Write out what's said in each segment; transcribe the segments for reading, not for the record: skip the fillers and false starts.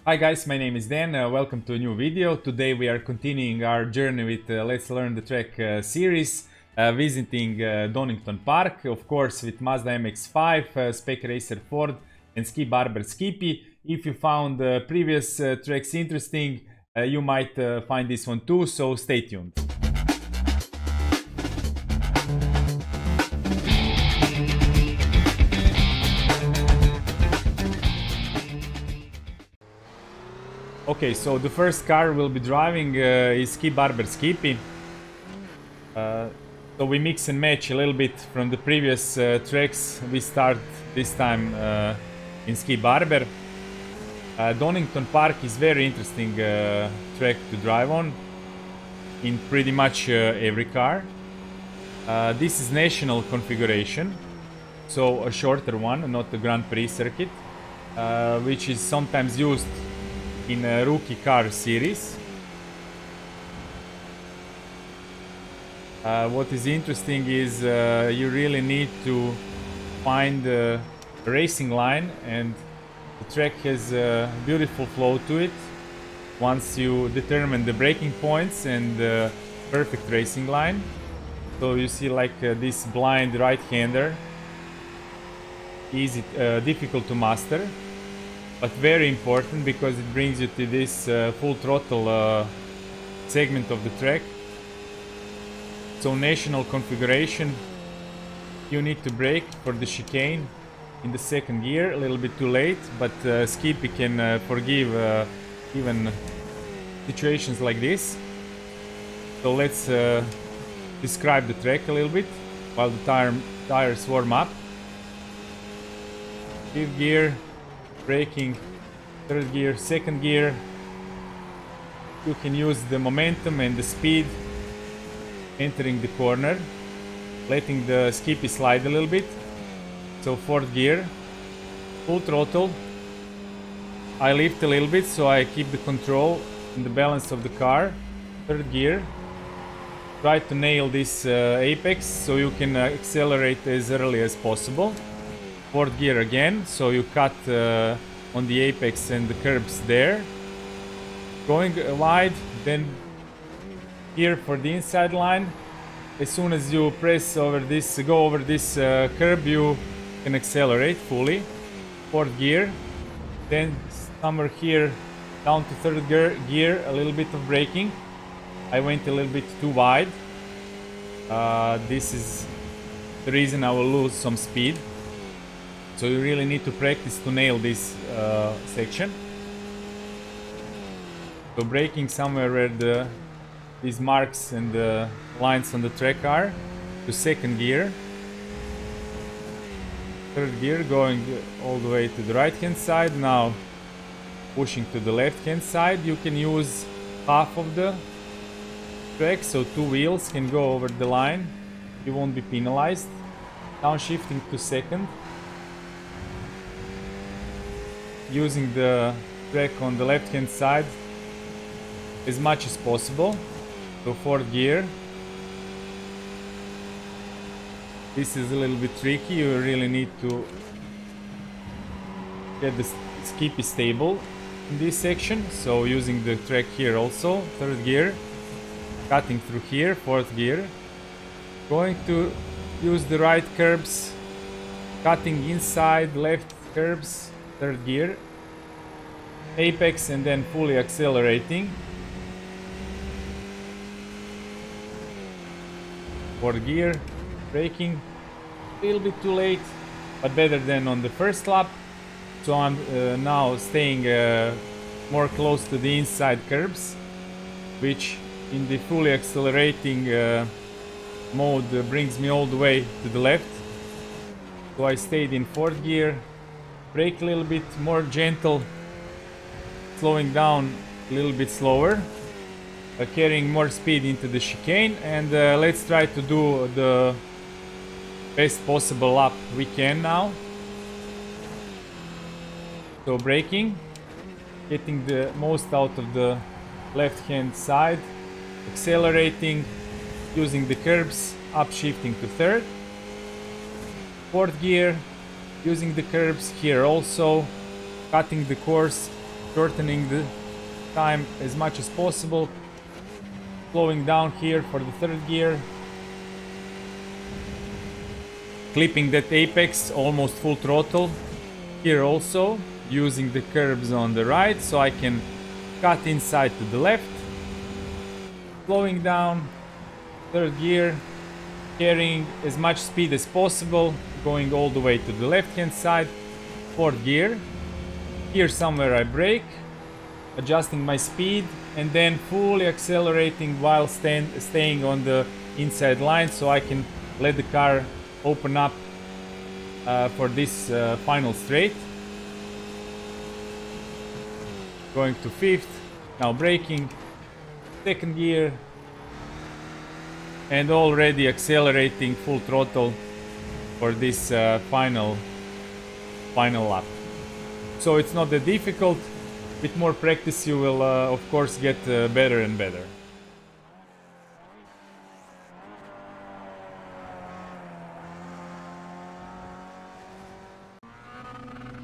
Hi guys, my name is Dan, welcome to a new video. Today we are continuing our journey with Let's Learn the Track series, visiting Donington Park, of course with Mazda Mx5, Spec Racer Ford and Barber skippy. If you found previous tracks interesting, you might find this one too, so stay tuned. Okay, so the first car we'll be driving is Barber skippy. So we mix and match a little bit from the previous tracks. We start this time in Barber. Donington Park is very interesting track to drive on in pretty much every car. This is national configuration, so a shorter one, not the Grand Prix circuit, which is sometimes used in a rookie car series. What is interesting is you really need to find a racing line, and the track has a beautiful flow to it once you determine the braking points and the perfect racing line. So you see like this blind right-hander, easy, difficult to master, but very important because it brings you to this full throttle segment of the track. So national configuration, you need to brake for the chicane in the second gear, a little bit too late, but Skippy can forgive even situations like this. So let's describe the track a little bit while the tires warm up. Fifth gear, braking, third gear, second gear. You can use the momentum and the speed entering the corner, letting the Skippy slide a little bit. So fourth gear, full throttle. I lift a little bit so I keep the control and the balance of the car. Third gear, try to nail this apex so you can accelerate as early as possible. Fourth gear again, so you cut on the apex and the curbs there. Going wide, then here for the inside line. As soon as you press over this, go over this curb, you can accelerate fully. Fourth gear, then somewhere here down to third gear, a little bit of braking. I went a little bit too wide. This is the reason I will lose some speed. So you really need to practice to nail this section. So braking somewhere where these marks and the lines on the track are, to second gear. Third gear, going all the way to the right hand side. Now pushing to the left hand side. You can use half of the track, so two wheels can go over the line. You won't be penalized. Downshifting to second, using the track on the left hand side as much as possible. So fourth gear. This is a little bit tricky, you really need to get the Skippy stable in this section, so using the track here also. Third gear, cutting through here. Fourth gear, going to use the right curbs, cutting inside left curbs. Third gear, apex, and then fully accelerating. Fourth gear, braking, a little bit too late, but better than on the first lap. So I'm now staying more close to the inside curbs, which in the fully accelerating mode brings me all the way to the left. So I stayed in fourth gear, brake a little bit more gentle, slowing down a little bit slower, carrying more speed into the chicane, and let's try to do the best possible lap we can now. So braking, getting the most out of the left hand side, accelerating, using the curbs, upshifting to third. Fourth gear, using the curbs here also, cutting the course shortening the time as much as possible. Slowing down here for the third gear. Clipping that apex, almost full throttle. Here also, using the curbs on the right so I can cut inside to the left. Slowing down, third gear, carrying as much speed as possible, going all the way to the left hand side. Fourth gear, here somewhere I brake, adjusting my speed, and then fully accelerating while staying on the inside line so I can let the car open up for this final straight. Going to fifth, now braking, second gear, and already accelerating full throttle for this final lap. So it's not that difficult. With more practice you will of course get better and better.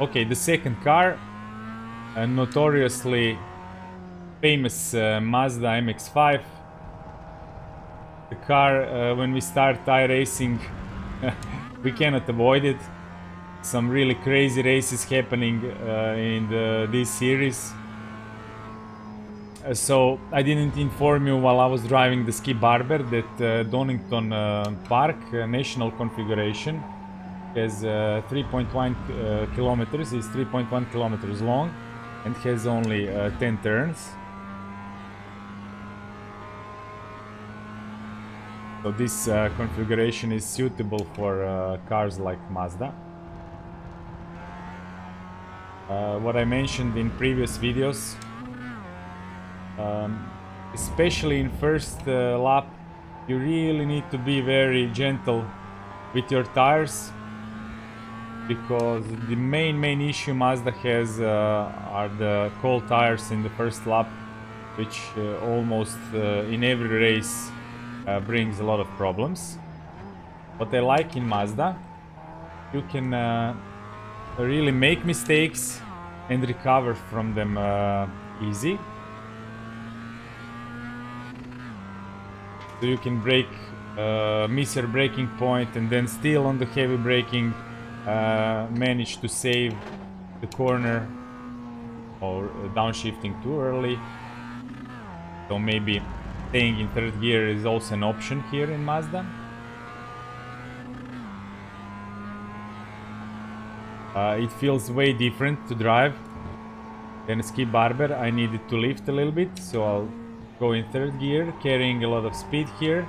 Okay, the second car, a notoriously famous Mazda Mx5. The car, when we start iRacing, we cannot avoid it. Some really crazy races happening in this series. So I didn't inform you while I was driving the ski Barber that Donington Park national configuration has 3.1 kilometers, is 3.1 kilometers long and has only 10 turns. So this configuration is suitable for cars like Mazda. What I mentioned in previous videos, especially in first lap, you really need to be very gentle with your tires, because the main issue Mazda has are the cold tires in the first lap, which almost in every race brings a lot of problems. What I like in Mazda, you can really make mistakes and recover from them easy. So you can miss your braking point and then still on the heavy braking manage to save the corner, or downshifting too early. So maybe staying in third gear is also an option here in Mazda. It feels way different to drive than a ski Barber. I needed to lift a little bit, so I'll go in third gear, carrying a lot of speed here,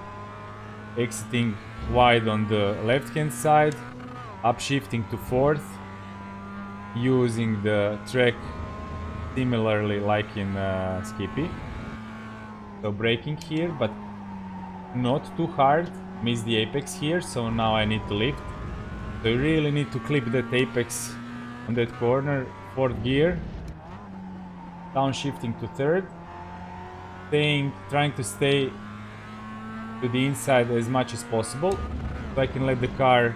exiting wide on the left hand side, upshifting to fourth, using the track similarly like in Skippy. So braking here, but not too hard. Miss the apex here, so now I need to lift. So you really need to clip that apex on that corner. Fourth gear, downshifting to third, trying to stay to the inside as much as possible, so I can let the car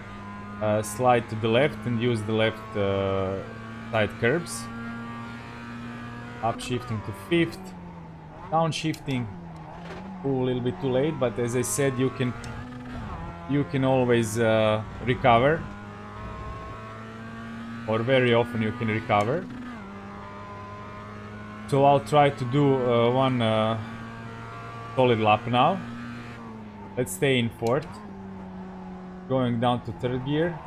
slide to the left and use the left side curbs. Upshifting to fifth, downshifting. A little bit too late, but as I said, you can always recover, or very often you can recover. So I'll try to do one solid lap now. Let's stay in fourth, going down to third gear,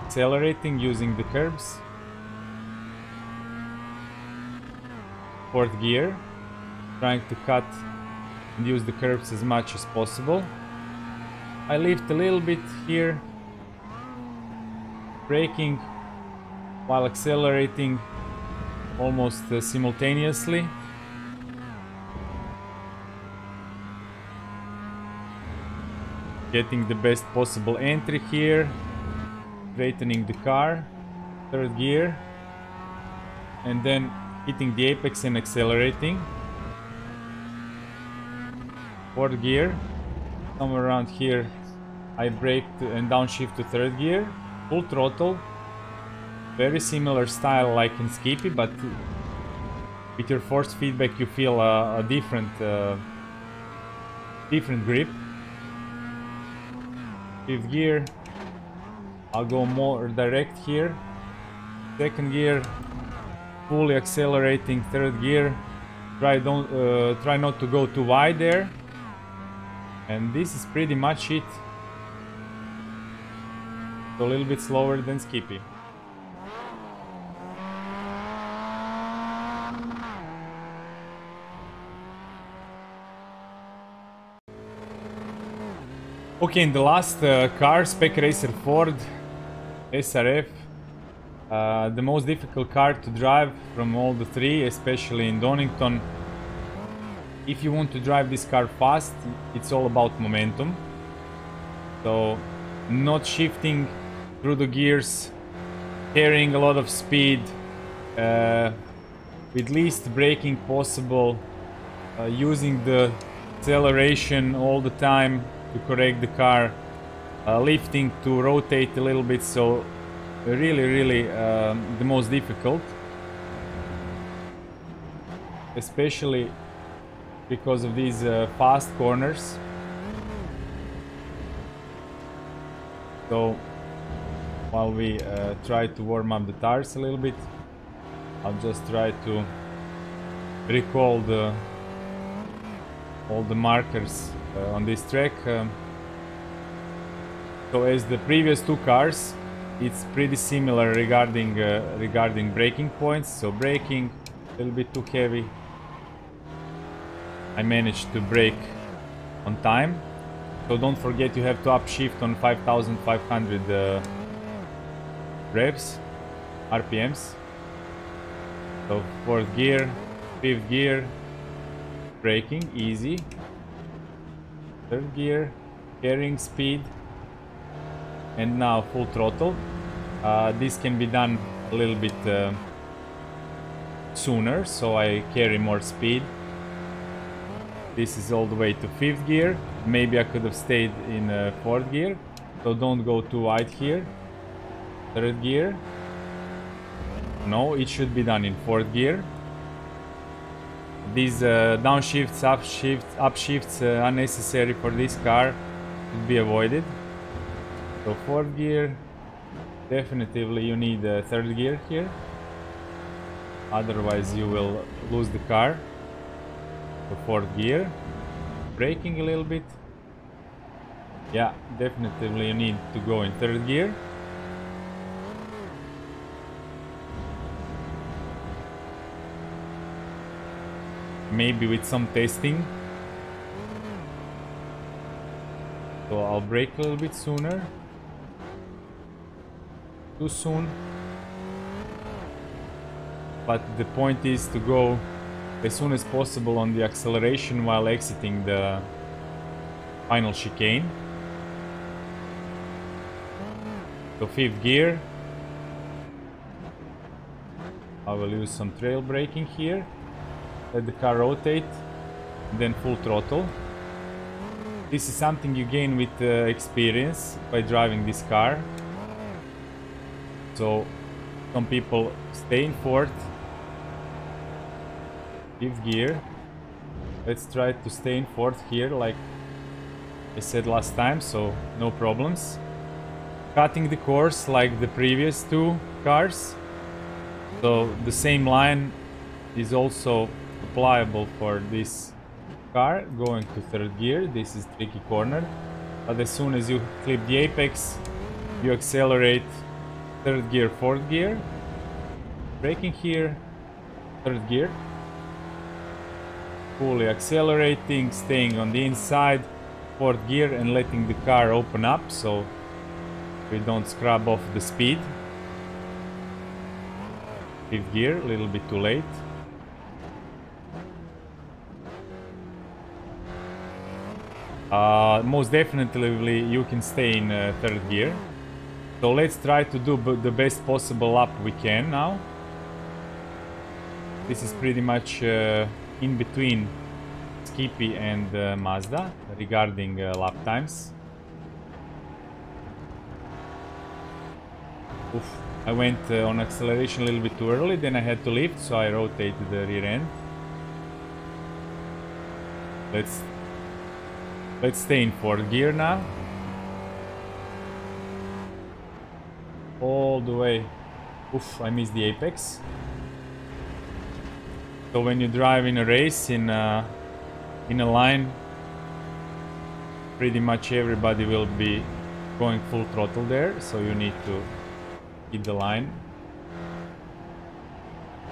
accelerating using the curbs. Fourth gear, trying to cut and use the curbs as much as possible. I lift a little bit here, braking while accelerating almost simultaneously. Getting the best possible entry here, straightening the car, third gear, and then hitting the apex and accelerating. Fourth gear, somewhere around here I braked and downshift to third gear, full throttle, Very similar style like in Skippy, but with your force feedback you feel a different grip. Fifth gear, I'll go more direct here. Second gear, fully accelerating. Third gear, try not to go too wide there. And this is pretty much it. So a little bit slower than Skippy. Okay, in the last car, Spec Racer Ford SRF, the most difficult car to drive from all the three, especially in Donington. If you want to drive this car fast, it's all about momentum. So, not shifting through the gears, carrying a lot of speed, with least braking possible, using the acceleration all the time to correct the car, lifting to rotate a little bit. So really the most difficult, especially because of these fast corners. So while we try to warm up the tires a little bit, I'll just try to recall all the markers on this track. So as the previous two cars, it's pretty similar regarding braking points. So braking a little bit too heavy. I managed to brake on time. So don't forget you have to upshift on 5,500 revs, RPMs. So fourth gear, fifth gear, braking easy. Third gear, carrying speed, and now full throttle. This can be done a little bit sooner, so I carry more speed. This is all the way to fifth gear. Maybe I could have stayed in fourth gear, so don't go too wide here. Third gear. No, it should be done in fourth gear. These downshifts, upshifts unnecessary for this car should be avoided. So fourth gear, definitely you need third gear here, otherwise you will lose the car. So fourth gear, braking a little bit. Yeah, definitely you need to go in third gear. Maybe with some testing. So I'll brake a little bit sooner. Too soon. But the point is to go as soon as possible on the acceleration while exiting the final chicane. So fifth gear. I will use some trail braking here. Let the car rotate, then full throttle. This is something you gain with experience by driving this car. So some people stay in fourth, fifth gear. Let's try to stay in fourth here like I said last time, so no problems. Cutting the course like the previous two cars. So the same line is also applicable for this car. Going to third gear, this is tricky corner, but as soon as you clip the apex, you accelerate. Third gear, fourth gear, braking here, third gear, fully accelerating, staying on the inside, fourth gear, and letting the car open up so we don't scrub off the speed. Fifth gear, a little bit too late. Most definitely you can stay in third gear. So let's try to do the best possible lap we can now. This is pretty much in between Skippy and Mazda regarding lap times. Oof. I went on acceleration a little bit too early, then I had to lift, so I rotated the rear end. Let's stay in fourth gear now. All the way. Oof, I missed the apex. So when you drive in a race in a line, pretty much everybody will be going full throttle there, so you need to keep the line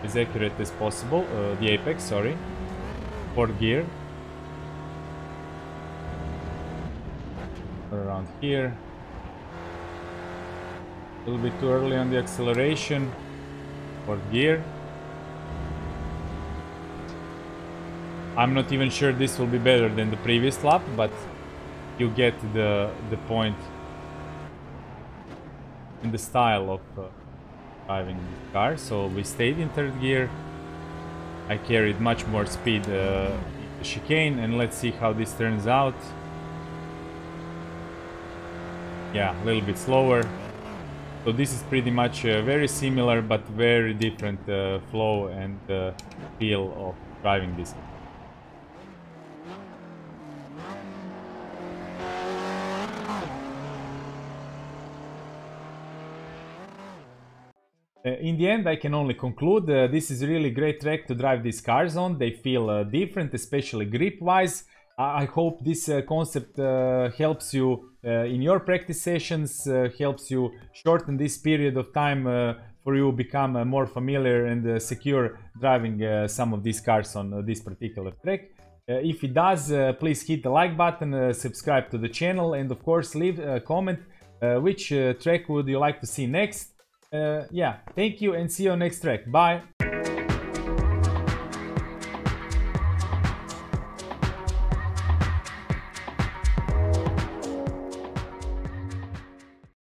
as accurate as possible. The apex, sorry. Fourth gear. Around here. A little bit too early on the acceleration. Fourth gear. I'm not even sure this will be better than the previous lap, but you get the point in the style of driving this car. So we stayed in third gear. I carried much more speed in the chicane, and let's see how this turns out. Yeah, a little bit slower. So this is pretty much very similar but very different flow and feel of driving this. In the end, I can only conclude this is a really great track to drive these cars on. They feel different, especially grip-wise. I hope this concept helps you in your practice sessions, helps you shorten this period of time for you become more familiar and secure driving some of these cars on this particular track. If it does, please hit the like button, subscribe to the channel, and of course leave a comment which track would you like to see next. Yeah, thank you and see you on next track. Bye!